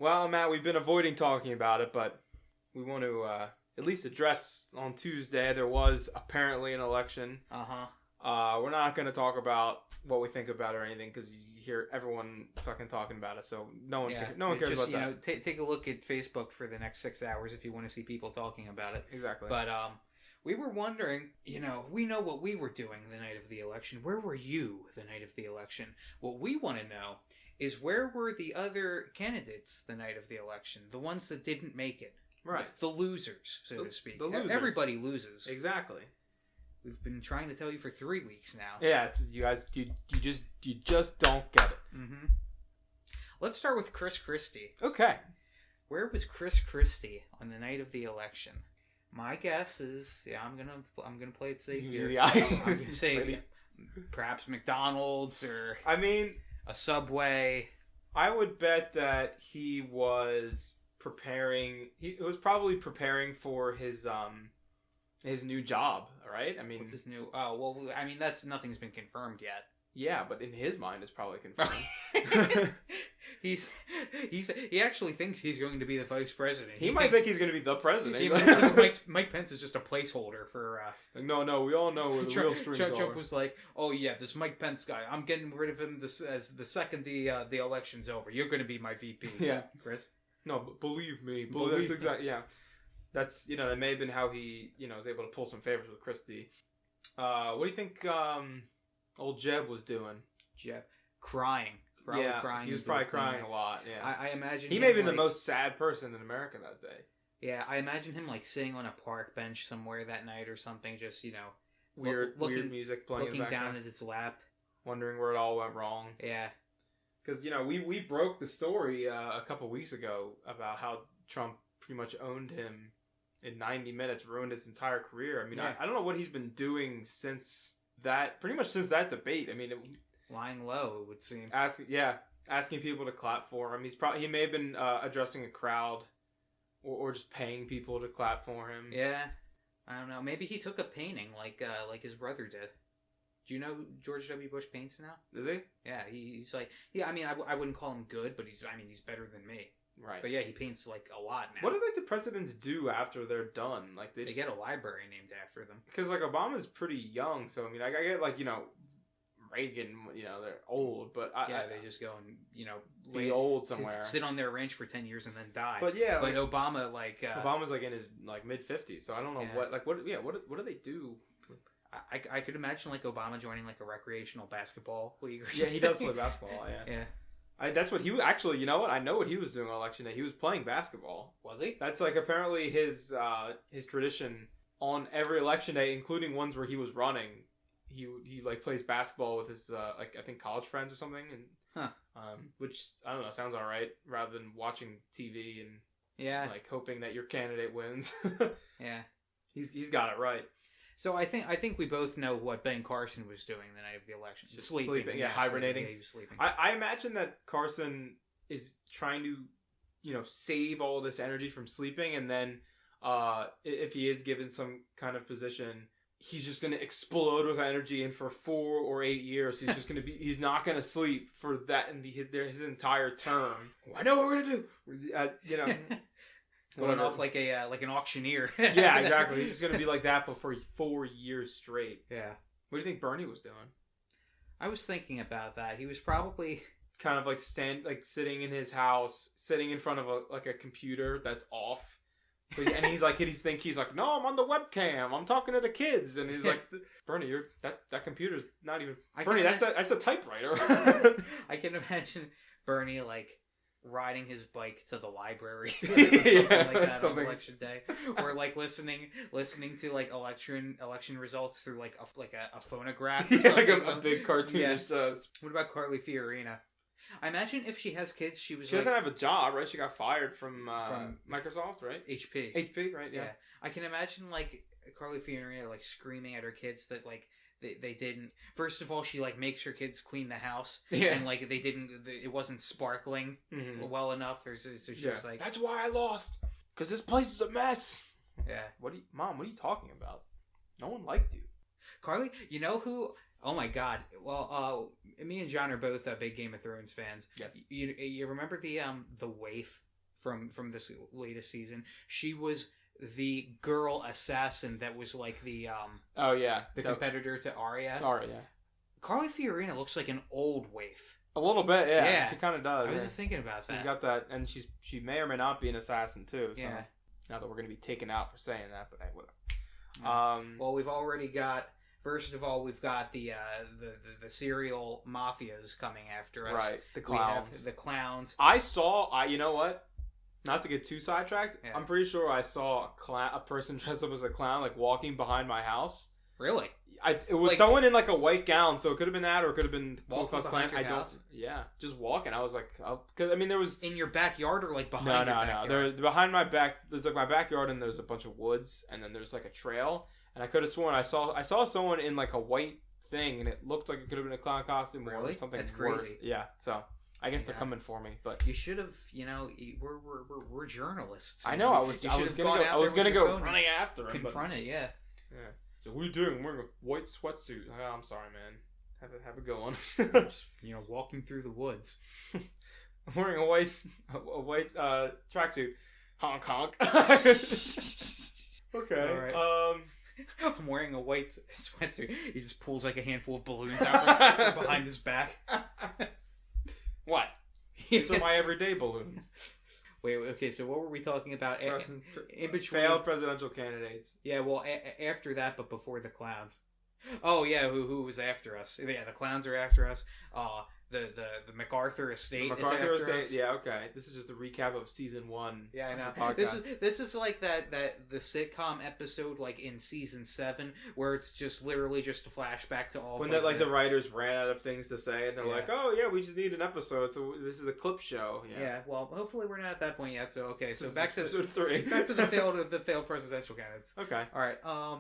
Well, Matt, we've been avoiding talking about it, but we want to at least address on Tuesday there was apparently an election. We're not going to talk about what we think about it or anything because you hear everyone fucking talking about it, so no one cares about that. Take a look at Facebook for the next 6 hours if you want to see people talking about it. Exactly. But we were wondering, we know what we were doing the night of the election. Where were you the night of the election? What we want to know is where were the other candidates the night of the election? The ones that didn't make it. Right. The losers, so to speak. The losers. Everybody loses. Exactly. We've been trying to tell you for 3 weeks now. Yeah, you guys, you just don't get it. Mm-hmm. Let's start with Chris Christie. Okay. Where was Chris Christie on the night of the election? My guess is, I'm gonna play it safe here. Yeah. I'm gonna say perhaps McDonald's or a Subway. I would bet that he was preparing. He was probably preparing for his new job, right? What's his new? Oh, well, nothing's been confirmed yet. Yeah, but in his mind, it's probably confirmed. He actually thinks he's going to be the vice president. He might think he's going to be the president. Mike Pence is just a placeholder for. No, we all know where the real strings are. Trump was like, "Oh yeah, this Mike Pence guy. I'm getting rid of him as the second the election's over. You're going to be my VP." Yeah, Chris. No, but believe me. That's exactly That's that may have been how he was able to pull some favors with Christie. What do you think old Jeb was doing? Jeb crying. Crying. He was probably crying a lot. Yeah, I imagine he may have been the most sad person in America that day. Yeah, I imagine him sitting on a park bench somewhere that night or something, just weird music playing, looking down at his lap, wondering where it all went wrong. Yeah, because we broke the story a couple weeks ago about how Trump pretty much owned him in 90 minutes, ruined his entire career. I don't know what he's been doing since that debate. Lying low, it would seem. Asking people to clap for him. He may have been addressing a crowd, or just paying people to clap for him. Yeah, I don't know. Maybe he took a painting like his brother did. Do you know George W. Bush paints now? Does he? Yeah, he's I wouldn't call him good, but he's better than me. Right. But yeah, he paints a lot now. What do the presidents do after they're done? They get a library named after them. Because Obama's pretty young, so I get Reagan, they're old, but they just go and be old somewhere, sit on their ranch for 10 years and then die. But Obama Obama's in his mid-50s, so I don't know what do they do? I could imagine Obama joining a recreational basketball league. Or yeah, he does play basketball. Yeah. That's what he actually. You know what? I know what he was doing on election day. He was playing basketball. Was he? That's apparently his tradition on every election day, including ones where he was running. He plays basketball with his I think college friends or something, and which I don't know, sounds all right rather than watching TV and hoping that your candidate wins. Yeah, he's got it right. So I think we both know what Ben Carson was doing the night of the election. Just sleeping. Yeah, hibernating. Yeah, he was sleeping. I imagine that Carson is trying to, save all this energy from sleeping, and then if he is given some kind of position, he's just going to explode with energy, and for 4 or 8 years, he's not going to sleep for that and his entire term. I know what we're going to do. Going off like an auctioneer. Yeah, exactly. He's just going to be like that for 4 years straight. Yeah. What do you think Bernie was doing? I was thinking about that. He was probably kind of sitting in his house, sitting in front of a computer that's off. And he's no, I'm on the webcam. I'm talking to the kids. And he's like, Bernie, that computer's not even Bernie. That's a typewriter. I can imagine Bernie riding his bike to the library on election day, or listening to election results through a phonograph, or a big cartoonish. Yeah. What about Carly Fiorina? I imagine if she has kids, she doesn't have a job, right? She got fired from Microsoft, right? HP, right? Yeah. I can imagine Carly Fiorina screaming at her kids that they didn't. First of all, she makes her kids clean the house, and they didn't. It wasn't sparkling well enough. So she was like, "That's why I lost, because this place is a mess." Yeah. Mom? What are you talking about? No one liked you, Carly. You know who? Oh my God! Well, me and John are both big Game of Thrones fans. Yes. You remember the waif from this latest season. She was the girl assassin that was like the Oh yeah, the competitor to Arya. Arya. Carly Fiorina looks like an old waif. A little bit, yeah. Yeah. She kind of does. I was yeah. just thinking about that. She's got that, and she may or may not be an assassin too. So. Yeah. Not that we're gonna be taken out for saying that, but hey, whatever. Yeah. Well, we've already got. First of all, we've got the serial mafias coming after us. Right, the clowns. We have the clowns. You know what? Not to get too sidetracked, Yeah. I'm pretty sure I saw a person dressed up as a clown, like walking behind my house. Really? It was Like- someone in like a white gown, so it could have been that, or it could have been Ku Walking Klux Klan. behind your house? Yeah, just walking. I was like, because I mean, there was In your backyard or like behind no. your backyard? They're behind my back. There's like my backyard, and there's a bunch of woods, and then there's like a trail. And I could have sworn I saw someone in like a white thing, and it looked like it could have been a clown costume Really? or something. That's worse. crazy. Yeah. So I guess they're Yeah. coming for me, but You should have, we're journalists. I know I was You I should was have gonna gone go. out I was there gonna with your go phone running after him. and confront it, yeah. Yeah. So what are you doing? I'm wearing a white sweatsuit. Oh, I'm sorry, man. Have a good one. Just, walking through the woods. I'm wearing a white tracksuit. Honk honk. Okay. All right. I'm wearing a white sweatsuit. He just pulls like a handful of balloons out from behind his back. What? These are my everyday balloons. Wait, okay, so what were we talking about? In between... Failed presidential candidates. Yeah, well, after that, but before the clowns. Oh, yeah, who was after us? Yeah, the clowns are after us. The MacArthur estate MacArthur is after us. Yeah, okay. This is just a recap of season 1. Yeah, I know. Of the podcast. This is like the sitcom episode like in season 7 where it's just literally just a flashback to all when of, the writers ran out of things to say, and they're Yeah. like, "Oh yeah, we just need an episode, so this is a clip show." Yeah. Well, hopefully we're not at that point yet. So okay, so This back is to episode 3. back to the failed presidential candidates. Okay. All right.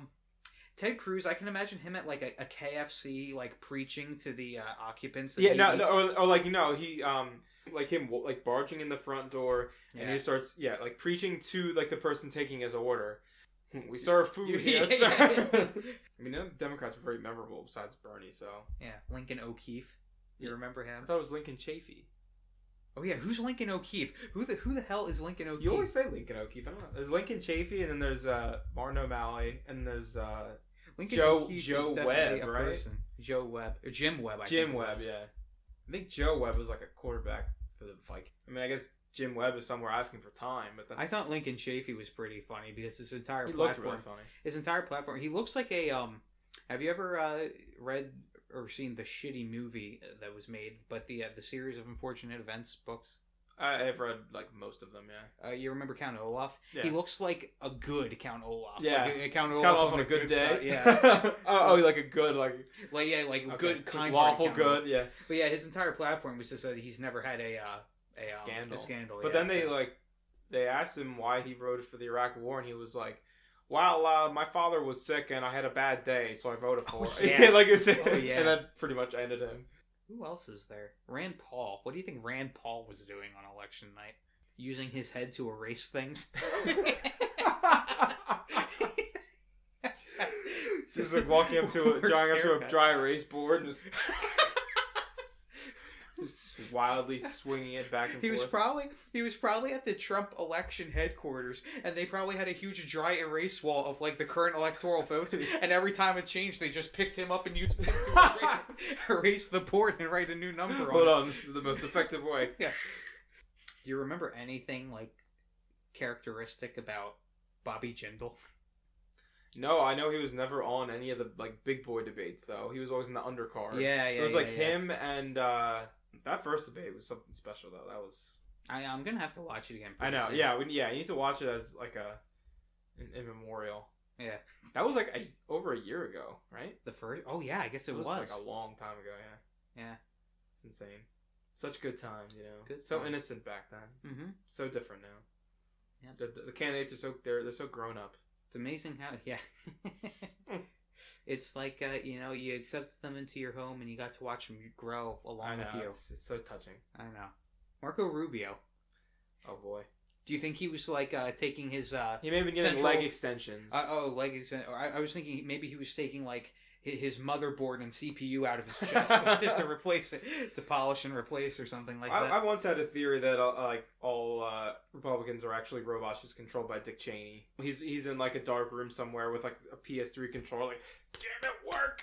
Ted Cruz, I can imagine him at like a KFC, like preaching to the occupants. that Yeah, he- or like he like him like barging in the front door, and Yeah. he starts like preaching to like the person taking his order. We serve food here, Yeah, sir. yeah. I mean, none of the Democrats were very memorable besides Bernie. So Yeah, Lincoln O'Keefe. You Yeah. remember I him? thought it was Lincoln Chafee. Oh yeah, who's Lincoln O'Keefe? Who the hell is Lincoln O'Keefe? You always say Lincoln O'Keefe. I don't know. There's Lincoln Chafee, and then there's Martin O'Malley, and there's Lincoln Joe O'Keefe Joe is definitely Webb, a right? person. Joe Webb or Jim Webb. Jim Webb. Yeah, I think Joe Webb was like a quarterback for the Vikings. I mean, I guess Jim Webb is somewhere asking for time, but that's, I thought Lincoln Chafee was pretty funny because his entire he looked platform. really funny. His entire platform. He looks like a Have you ever read or seen the shitty movie that was made, but the series of unfortunate events books? I've read like most of them. Yeah. You remember Count Olaf? Yeah. He looks like a good Count Olaf. Yeah. Like a Count Olaf Count off on a good day. side. Yeah. like a good like like okay. good kind lawful Count Olaf. good. Yeah. But yeah, his entire platform was just that he's never had a Scandal. A scandal. But yeah, then they asked him why he voted for the Iraq War, and he was like, "Well, my father was sick, and I had a bad day, so I voted for it." yeah. And that pretty much ended him. Who else is there? Rand Paul. What do you think Rand Paul was doing on election night? Using his head to erase things? Just like walking up to Worst drawing up to a haircut. dry erase board and just wildly swinging it back and He was forth. probably at the Trump election headquarters, and they probably had a huge dry erase wall of like the current electoral votes. And every time it changed, they just picked him up and used him to erase the board and write a new number on Hold it. on, this is the most effective way. Yeah. Do you remember anything like characteristic about Bobby Jindal? No, I know he was never on any of the like big boy debates though. He was always in the undercard. Yeah, It was like yeah. him and that first debate was something special though. That was I'm gonna have to watch it again. I know. soon. Yeah, you need to watch it as like in memorial. Yeah. That was like over a year ago, right? The first. Oh yeah, I guess it was. like a long time ago. Yeah. Yeah. It's insane. Such good times, you know. Good so times. innocent back then. Mm-hmm. So different now. Yeah. The candidates are they're so grown up. It's amazing how. Yeah. It's like you accepted them into your home and you got to watch them grow along I know. with you. It's so touching. I know. Marco Rubio. Oh boy. Do you think he was like taking his? He may have been getting Central- leg extensions. leg extension. I was thinking maybe he was taking like his motherboard and CPU out of his chest to replace it, to polish and replace or something like that. I once had a theory that like all Republicans are actually robots just controlled by Dick Cheney. He's in like a dark room somewhere with like a PS3 controller. Like, damn it, work!